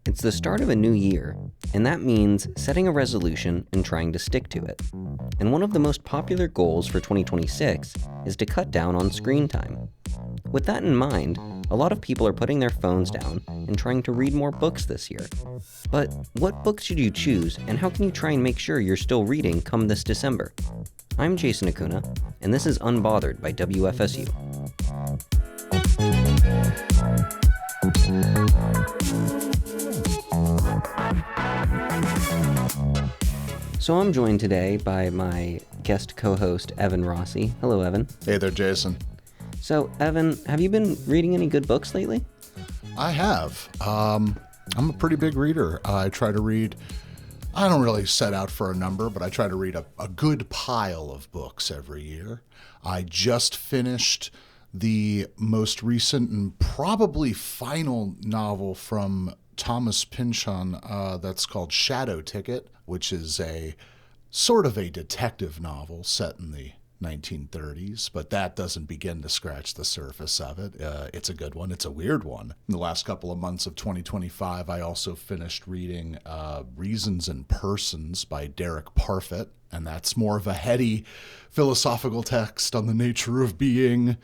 It's the start of a new year, and that means setting a resolution and trying to stick to it. And one of the most popular goals for 2026 is to cut down on screen time. With that in mind, a lot of people are putting their phones down and trying to read more books this year. But what books should you choose, and how can you try and make sure you're still reading come this December? I'm Jason Acuna, and this is Unbothered by WFSU. So I'm joined today by my guest co-host, Evan Rossi. Hello, Evan. Hey there, Jason. So, Evan, have you been reading any good books lately? I have. I'm a pretty big reader. I try to read, I don't really set out for a number, but I try to read a good pile of books every year. I just finished the most recent and probably final novel from Thomas Pynchon that's called Shadow Ticket, which is a sort of a detective novel set in the 1930s, but that doesn't begin to scratch the surface of it. It's a good one. It's a weird one. In the last couple of months of 2025, I also finished reading Reasons and Persons by Derek Parfit, and that's more of a heady philosophical text on the nature of being.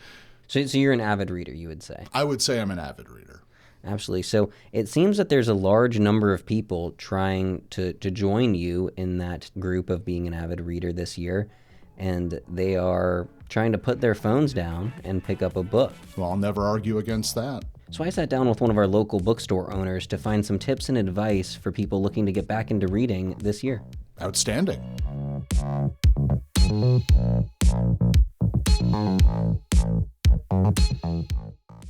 So you're an avid reader, you would say? I would say I'm an avid reader. Absolutely. So it seems that there's a large number of people trying to join you in that group of being an avid reader this year, and they are trying to put their phones down and pick up a book. Well, I'll never argue against that. So I sat down with one of our local bookstore owners to find some tips and advice for people looking to get back into reading this year. Outstanding.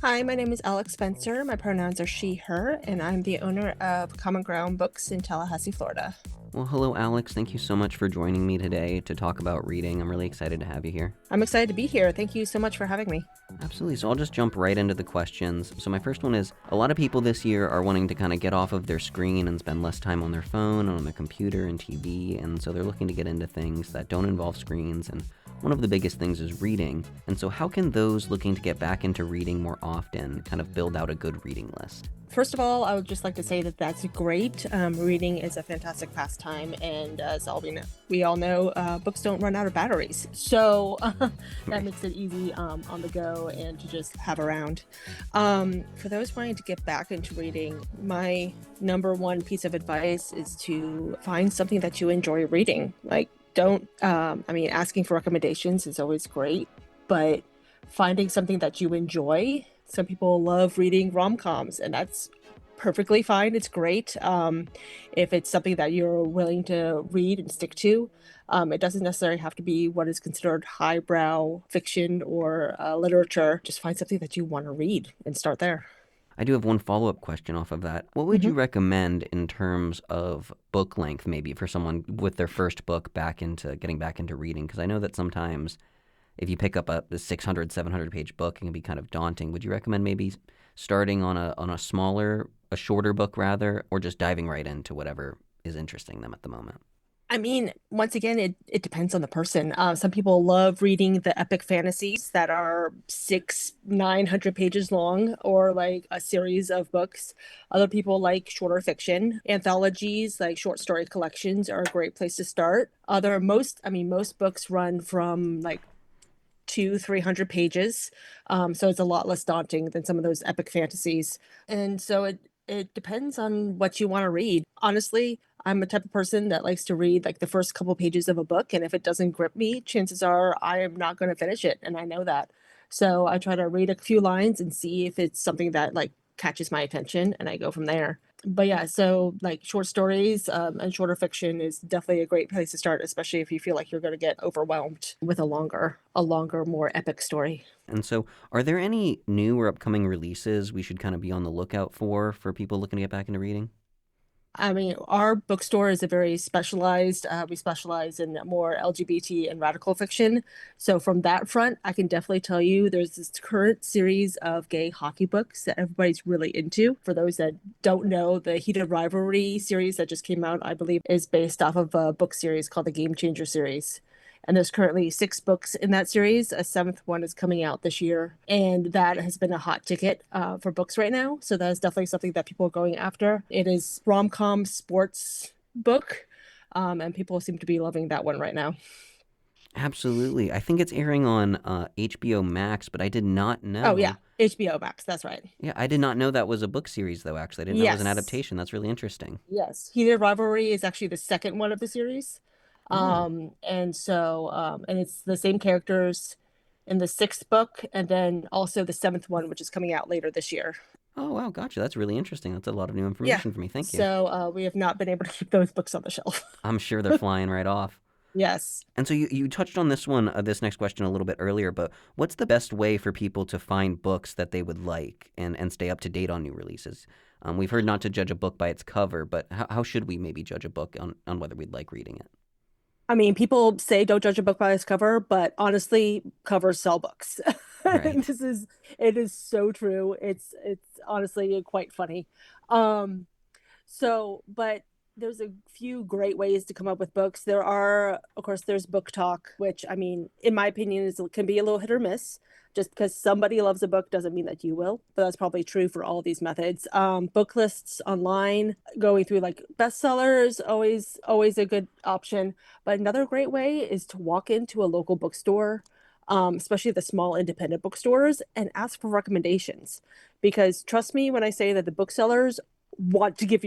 Hi, my name is Alex Spencer. My pronouns are she, her, and I'm the owner of Common Ground Books in Tallahassee, Florida. Well, hello, Alex. Thank you so much for joining me today to talk about reading. I'm really excited to have you here. I'm excited to be here. Thank you so much for having me. Absolutely. So I'll just jump right into the questions. So my first one is, a lot of people this year are wanting to kind of get off of their screen and spend less time on their phone, on their computer and TV, and so they're looking to get into things that don't involve screens, and one of the biggest things is reading. And so how can those looking to get back into reading more often kind of build out a good reading list? First of all, I would just like to say that that's great. Reading is a fantastic pastime, and as we all know, books don't run out of batteries. So that makes it easy on the go and to just have around. For those wanting to get back into reading, my number one piece of advice is to find something that you enjoy reading. Asking for recommendations is always great, but finding something that you enjoy. Some people love reading rom-coms, and that's perfectly fine. It's great. If it's something that you're willing to read and stick to, it doesn't necessarily have to be what is considered highbrow fiction or literature. Just find something that you want to read and start there. I do have one follow-up question off of that. What would you recommend in terms of book length, maybe for someone with their first book getting back into reading? Because I know that sometimes if you pick up a 600, 700-page book, it can be kind of daunting. Would you recommend maybe starting on a shorter book rather, or just diving right into whatever is interesting them at the moment? I mean, once again, it depends on the person. Some people love reading the epic fantasies that are 900 pages long, or like a series of books. Other people like shorter fiction. Anthologies, like short story collections, are a great place to start. Most books run from like 200-300 pages. So it's a lot less daunting than some of those epic fantasies. And so it depends on what you want to read. Honestly, I'm a type of person that likes to read like the first couple pages of a book, and if it doesn't grip me, chances are I am not going to finish it, and I know that. So I try to read a few lines and see if it's something that like catches my attention, and I go from there. But yeah, so like short stories and shorter fiction is definitely a great place to start, especially if you feel like you're going to get overwhelmed with a longer, more epic story. And so are there any new or upcoming releases we should kind of be on the lookout for people looking to get back into reading? I mean, our bookstore is a very specialized, we specialize in more LGBT and radical fiction. So from that front, I can definitely tell you there's this current series of gay hockey books that everybody's really into. For those that don't know, the Heated Rivalry series that just came out, I believe, is based off of a book series called the Game Changer series. And there's currently 6 books in that series. A seventh one is coming out this year. And that has been a hot ticket for books right now. So that is definitely something that people are going after. It is rom-com sports book. And people seem to be loving that one right now. Absolutely. I think it's airing on HBO Max, but I did not Oh, yeah. know. HBO Max. That's right. Yeah, I did not know that was a book series, though, actually. I didn't know it was an Yes. adaptation. That's really interesting. Yes. Heated Rivalry is actually the second one of the series. Oh. And it's the same characters in the 6th book, and then also the 7th one, which is coming out later this year. Oh, wow. Gotcha. That's really interesting. That's a lot of new Yeah. information for me. Thank you. So we have not been able to keep those books on the shelf. I'm sure they're flying right off. Yes. And so you touched on this one, this next question a little bit earlier, but what's the best way for people to find books that they would like and stay up to date on new releases? We've heard not to judge a book by its cover, but how should we maybe judge a book on whether we'd like reading it? I mean, people say don't judge a book by its cover, but honestly, covers sell books. Right. It is so true. It's honestly quite funny. Um, but there's a few great ways to come up with books. There are, of course, there's Book Talk, which I mean, in my opinion, can be a little hit or miss. Just because somebody loves a book doesn't mean that you will, but that's probably true for all these methods. Book lists online, going through like bestsellers, always a good option. But another great way is to walk into a local bookstore, especially the small independent bookstores, and ask for recommendations. Because trust me when I say that the booksellers want to give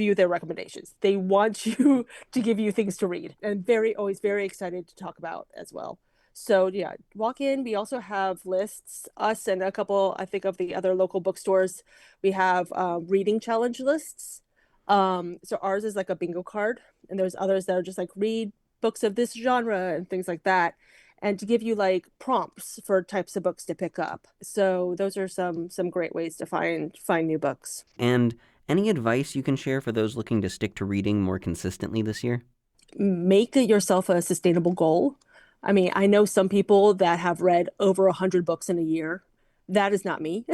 you their recommendations. They want you to give you things to read, and always very excited to talk about as well. So yeah, walk in. We also have lists, us and a couple, I think, of the other local bookstores. We have reading challenge lists. So ours is like a bingo card, and there's others that are just like read books of this genre and things like that, and to give you like prompts for types of books to pick up. So those are some great ways to find new books. And any advice you can share for those looking to stick to reading more consistently this year? Make it yourself a sustainable goal. I mean, I know some people that have read over 100 books in a year. That is not me.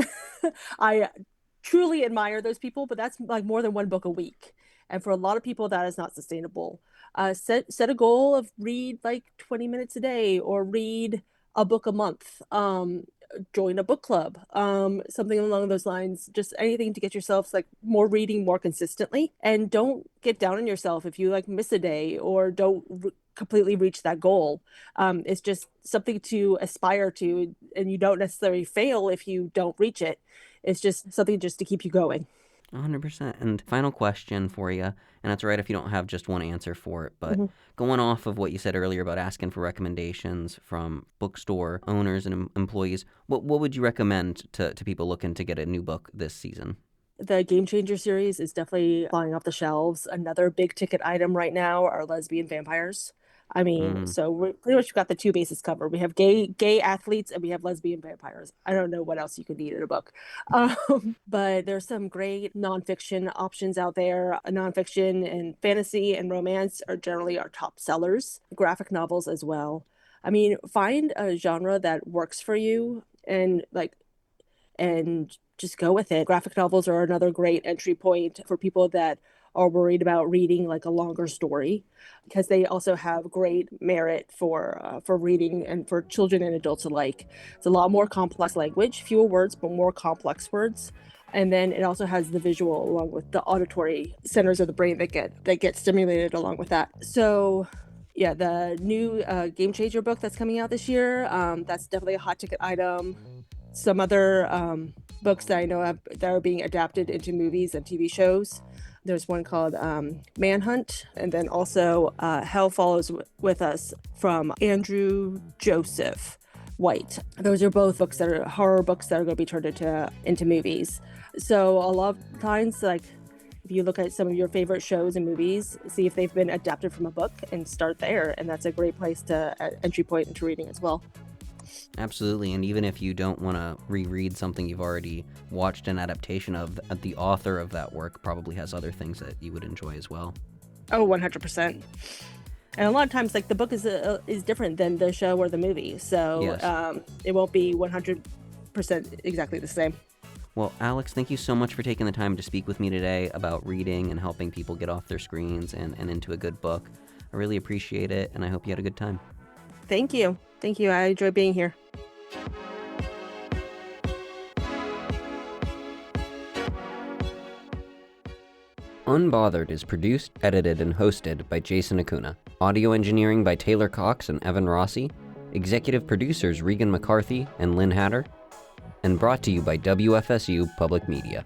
I truly admire those people, but that's like more than one book a week. And for a lot of people, that is not sustainable. Set a goal of read like 20 minutes a day or read a book a month. Join a book club, something along those lines. Just anything to get yourself like more reading more consistently, and don't get down on yourself if you like miss a day or don't completely reach that goal. It's just something to aspire to, and you don't necessarily fail if you don't reach it. It's just something just to keep you going. 100%. And final question for you, and it's all right if you don't have just one answer for it, but Mm-hmm. going off of what you said earlier about asking for recommendations from bookstore owners and employees, what would you recommend to people looking to get a new book this season? The Game Changer series is definitely flying off the shelves. Another big ticket item right now are lesbian vampires. I mean, Mm, so we pretty much got the two bases covered. We have gay athletes and we have lesbian vampires. I don't know what else you could need in a book. But there's some great nonfiction options out there. Nonfiction and fantasy and romance are generally our top sellers. Graphic novels as well. I mean, find a genre that works for you and just go with it. Graphic novels are another great entry point for people that are worried about reading like a longer story, because they also have great merit for reading and for children and adults alike. It's a lot more complex language, fewer words but more complex words. And then it also has the visual along with the auditory centers of the brain that get stimulated along with that. So yeah, the new Game Changer book that's coming out this year, that's definitely a hot ticket item. Some other books that I know that are being adapted into movies and TV shows. There's one called Manhunt, and then also Hell Follows with Us from Andrew Joseph White. Those are both books that are horror books that are going to be turned into movies. So a lot of times, like if you look at some of your favorite shows and movies, see if they've been adapted from a book and start there, and that's a great place to entry point into reading as well. absolutely. And even if you don't want to reread something you've already watched an adaptation of, the author of that work probably has other things that you would enjoy as well. Oh, 100%. And a lot of times, like the book is different than the show or the movie, so Yes. it won't be 100% exactly the same. Well, Alex, thank you so much for taking the time to speak with me today about reading and helping people get off their screens and into a good book. I I really appreciate it, and I hope you had a good time. Thank you. Thank you. I enjoy being here. Unbothered is produced, edited, and hosted by Jason Acuna. Audio engineering by Taylor Cox and Evan Rossi. Executive producers Regan McCarthy and Lynn Hatter. And brought to you by WFSU Public Media.